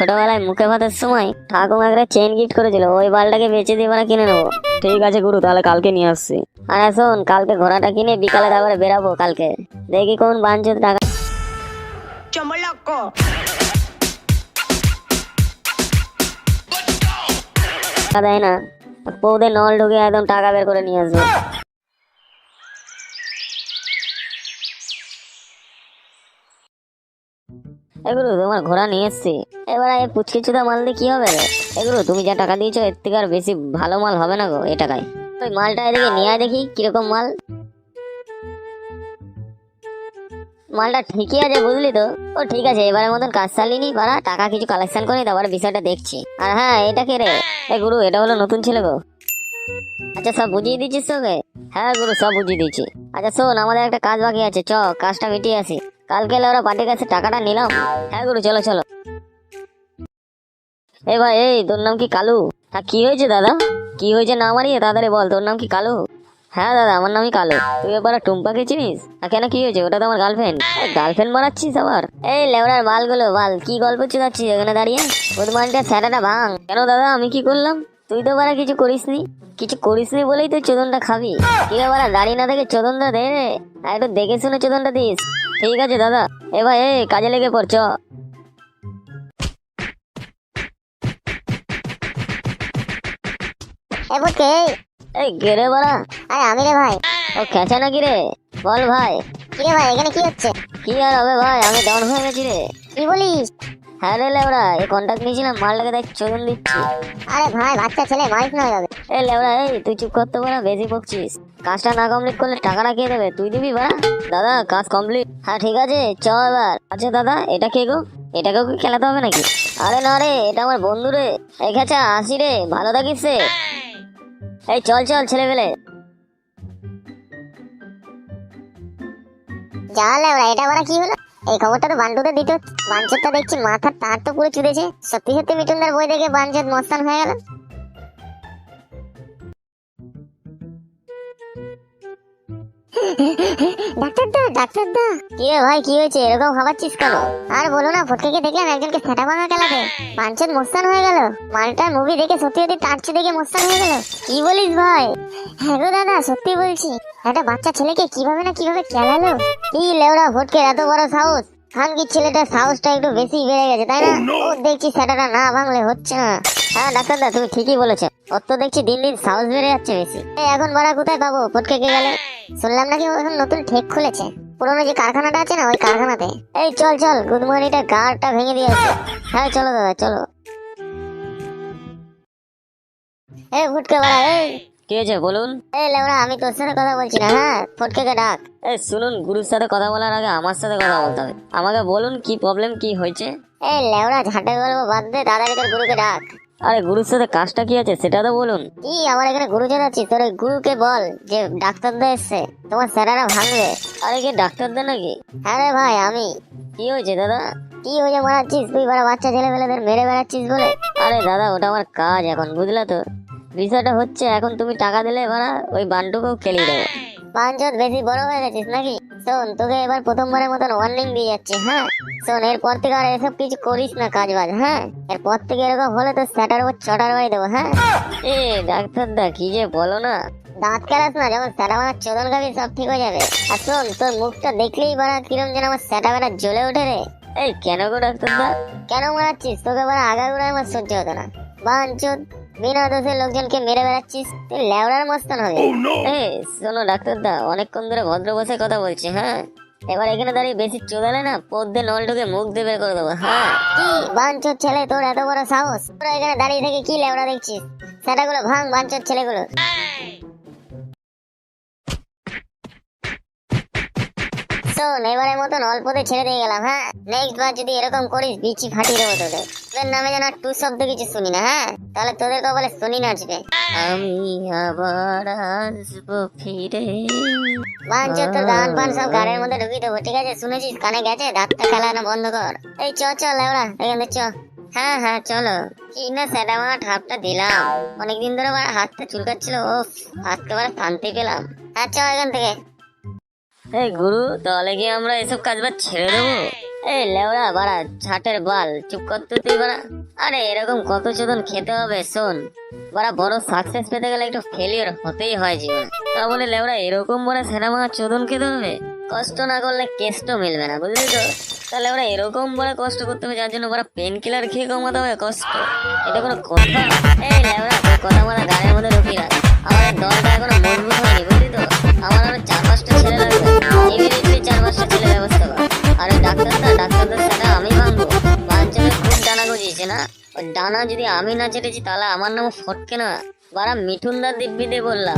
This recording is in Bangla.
ছোটবেলায় মুখে ভাতের সময় ঠাকুমা একটা চেন গিফট করেছিল, ওই বালটাকে বেচে দিয়ে আমরা কিনে নেবো। ঠিক আছে গুরু, তাহলে কালকে নিয়ে আসছি। আর শোন, কালকে ঘোড়াটা কিনে বিকালে তারপরে বেরাবো। কালকে দেখি কোন বাঞ্চোত টাকা দেয় না, পৌঁদে নল ঢুকে একদম টাকা বের করে নিয়ে আসবো। এগুলো তোমার ঘোড়া নিয়ে এসছি, এবার এই পুচকি চুদা মাল দিয়ে কি হবে রে? এগুলো তুমি যা টাকা দিয়েছো এর থেকে আর বেশি ভালো মাল হবে না গো এ টাকায়। ওই মালটা এদিকে নিয়ে আয় দেখি কিরকম মাল। মালটা ঠিকই আছে বুঝলি তো। ও ঠিক আছে, এবারের মতন কাজ চালিয়ে নি পারা, টাকা কিছু কালেকশন করে তারপরে বিষয়টা দেখছি। আর হ্যাঁ, এটা কে রে? এ গুরু, এটা হলো নতুন ছেলে গো। আচ্ছা, সব বুঝিয়ে দিচ্ছিস তোকে? হ্যাঁ গুরু, সব বুঝিয়ে দিচ্ছি। আচ্ছা শোন, আমাদের একটা কাজ বাকি আছে, চ কাজটা মিটিয়ে আসি। কালকে ওরা পার্টির কাছে টাকাটা নিলাম। হ্যাঁ গুরু, চলো চলো। এ ভাই, এই তোর নাম কি কালু? হ্যাঁ, কি হয়েছে দাদা? কি হয়েছে না মারিয়ে তাড়াতাড়ি বল, তোর নাম কি কালু? হ্যাঁ দাদা, আমার নামই কালু। তুই এবার টুম্পাকে চিনিস? কেন, কি হয়েছে? ওটা তো আমার গার্লফ্রেন্ড। গার্লফ্রেন্ড মারাচ্ছিস আবার? এই লেবড়ার বালগুলো বাল, কি গল্প চুদাচ্ছিস এখানে দাঁড়িয়ে? বুধমানটা স্যাটাটা ভাঙ। কেন দাদা, আমি কি করলাম? তুই তো বারা কিছু করিসনি। কিছু করিসনি বলেই তো চোদনটা খাবি। কি বারা, দাঁড়িয়ে না থেকে চোদনটা দে রে। আর একটু দেখে শুনে চোদনটা দিস। ঠিক আছে দাদা। এ ভাই, এই কাজে লেগে পড়, চ। এই গেরে বাড়া। আরে আমি রে ভাই। ও খেঁচা নাকি রে? বল ভাই। কি রে ভাই, এখানে কি হচ্ছে? কি আর হবে ভাই, আমি ডাউন হয়ে গেছি রে। কি বলিস? হ্যাঁ রে লেবড়া, এই কন্টাক্ট নিয়েছিলাম, মালটাকে দেখ চোদন দিচ্ছি। আরে ভাই, বাচ্চা ছেলে, মাইক না হয়ে যাবে। এই লেবড়া, এই তুই চুপ করতে পারা, বেশি বকছিস। কাজটা না কমপ্লিট করলে টাকাটা কে দেবে? তুই দিবি বাড়া। দাদা, কাজ কমপ্লিট। হ্যাঁ ঠিক আছে, চ এবার। আচ্ছা দাদা, এটা কে গো? এটাকেও কি খেলাতে হবে নাকি? আরে না রে, এটা আমার বন্ধু রে। এই খেঁচা, আসি রে, ভালো থাকিস রে। এই চল চল ছেলে পেলে। জানলে ওরা এটা ওরা কি হলো? এই খবরটা তো বান্টুতে দিত। বাঞ্চতটা দেখছি মাথার তার তো পুরো চুদেছে। সত্যি সত্যি মিঠুনদার বই দেখে বাঞ্চত মস্তান হয়ে গেল। ডাক্তার দা কি রে ভাই, কি হয়েছে? এরকম খাবাচ্ছিস কেন? আর বলো না, ফটকে দেখলাম একজনকে সেটা ভাঙা খেলাতে বাঞ্চত মস্তান হয়ে গেল। মালটার মুভি দেখে সত্যি সত্যি টার্চে দেখে মস্তান হয়ে গেল। কি বলিস ভাই? হ্যাঁ গো দাদা, সত্যি বলছি। একটা বাচ্চা ছেলেকে কিভাবে না কিভাবে খেলালো। কি লেওড়া ফটকে, এত বড় সাহস! খানকির ছেলেটার সাহসটা একটু বেশি বেড়ে গেছে, তাই না? ও দেখছি সেটাটা না ভাঙলে হচ্ছে না। হ্যাঁ ডাক্তারদা, তুমি ঠিকই বলেছো। ওর তো দেখছি দিন দিন সাহস বেড়ে যাচ্ছে বেশি। এই এখন ভাড়া কোথায় পাবো ফটকে কে গেলে? শুনলাম নাকি ও এখন নতুন ঠেক খুলেছে, পুরোনো যে কারখানাটা আছে না, ওই কারখানাতে। এই চল চল, গুদমানিটা গাড়টা ভেঙে দিয়ে আসো। হ্যাঁ চলো দাদা, চলো। এই ফুটকে বাড়া, এই কি হয়েছে বলুন? এই লেওড়া, আমি তোর সাথে কথা বলছি না, হ্যাঁ ফটকে ডাক। এই শুনুন, গুরুর সাথে কথা বলার আগে আমার সাথে কথা বলতে হবে। আমাকে বলুন কি প্রবলেম, কি হয়েছে? এই লেওড়া, ঝাঁটের গল্প বাদ দে, তাড়াতাড়ি তোর গুরুকে ডাক। আরে গুরুর সাথে কাজটা কি আছে সেটা তো বলুন। কি আমার এখানে গুরু যাচ্ছিস? তোর ওই গুরুকে বল যে ডাক্তারদা এসছে, তোমার স্যারেরা ভাঙবে। আরে কি ডাক্তারদা নাকি? হ্যাঁ রে ভাই, আমি। কি হয়েছে দাদা? কি হয়ে মারাচ্ছিস তুই? বারা বাচ্চা ছেলে মেয়েদের মেরে বেড়াচ্ছিস বলে। আরে দাদা, ওটা আমার কাজ এখন, বুঝলা তো। বিষয়টা হচ্ছে, এখন তুমি টাকা দিলে ভাড়া ওই বান্টুকেও খেলিয়ে দেবো। পাঁচজন বেশি বড় হয়ে গেছিস নাকি? শোন, তোকে এবার প্রথমবারের মতন ওয়ার্নিং দিয়ে যাচ্ছি, হ্যাঁ? শোন, এরপর থেকে আর এসব কিছু করিস না কাজ বাজ, হ্যাঁ? এরপর থেকে এরকম হলে তো স্যাটার উপর চটার বাড়ি দেবো, হ্যাঁ? এ ডাক্তারদা, কি যে বলো না। দাঁত কেলাস না, যখন স্যাটা মারা চোদন খাবি সব ঠিক হয়ে যাবে। আর শোন, তোর মুখটা দেখলেই বাড়া কিরম যেন আমার স্যাটা বেটা জ্বলে ওঠে রে। এই কেন গো ডাক্তারদা? কেন মারাচ্ছিস? তোকে বাড়া আগাগোড়ায় আমার সহ্য হতো না। বাঞ্চোদ, বিনা দোষে লোকজনকে মেরে বেড়াচ্ছিস, তুই লেওড়ার মস্তান হবে। এই শোনো ডাক্তারদা, অনেকক্ষণ ধরে ভদ্র বসে কথা বলছি, হ্যাঁ? এবার এখানে দাঁড়িয়ে বেশি চোদালে না, পদ্মে নল ঢুকে মুখ দিয়ে বের করে দেবো, হ্যাঁ? কি বাঞ্চোদ ছেলে, তোর এত বড় সাহস! তোরা এখানে দাঁড়িয়ে থেকে কি লেওড়া দেখছিস? সেটাগুলো ভাঙ, বাঞ্চোদ ছেলেগুলো। শোন, এবারের মতন অল্পতে ছেড়ে দিয়ে গেলাম, হ্যাঁ? নেক্সট বার যদি এরকম করিস, বিচি ফাটিয়ে দেবো তোদের। তোদের নামে যেন আর টু শব্দ কিছু শুনি না, হ্যাঁ? তাহলে তোদের কপালে শনি নাচবে। আমি আবার আসবো ফিরে। বাঞ্চোদ, তোর গান পান সব গাড়ির মধ্যে ঢুকিয়ে দেবো, ঠিক আছে? শুনেছিস? কানে গেছে? দাঁতটা খেলানো বন্ধ কর। এই চ চ লেওড়া, এখান থেকে চ। হ্যাঁ হ্যাঁ চলো। কি না সেটা আমার ঠাপটা দিলাম, অনেকদিন ধরে আমার হাতটা চুলকাচ্ছিল, ও আজকে আমার শান্তি পেলাম। হ্যাঁ চ এখান থেকে। এই গুরু, তাহলে কি আমরা এসব কাজ বাজ ছেড়ে দেবো? এই লেওড়া বাড়া ছাটের বাল, চুপ কর তো তুই বাড়া। আরে এরকম কত চোদন খেতে হবে শোন বাড়া, বড় সাকসেস পেতে গেলে একটু ফেলিওর হতেই হয় জীবনে। তা বলে লেওড়া এরকম বড় সেরা মাঙা চোদন খেতে হবে? কষ্ট না করলে কেষ্ট মিলবে না, বুঝলি তো? তাহলে ওরা এরকম বড় কষ্ট করতে হবে যার জন্য ওরা পেন কিলার খেয়ে কমাতে হবে কষ্ট? এটা কোনো কথা? এই লেওড়া তোর কথা মাথা গানের মধ্যে ঢুকি রাখ। আমাদের দলটা এখনো মজবুত হয়নি, বুঝলি তো? আমার আরো 4-5টা ছেলে লাগবে, ইমিডিয়েটলি 4-5টা ছেলে ব্যবস্থা কর। আর ওই ডাক্তারদের সেটা আমি ভাঙবো। বাঞ্চনের খুব ডানা গজিয়েছে না, ওই ডানা যদি আমি না চেটেছি তাহলে আমার নাম ফটকে না, বারা মিঠুনদার দিব্যি দিয়ে বললাম।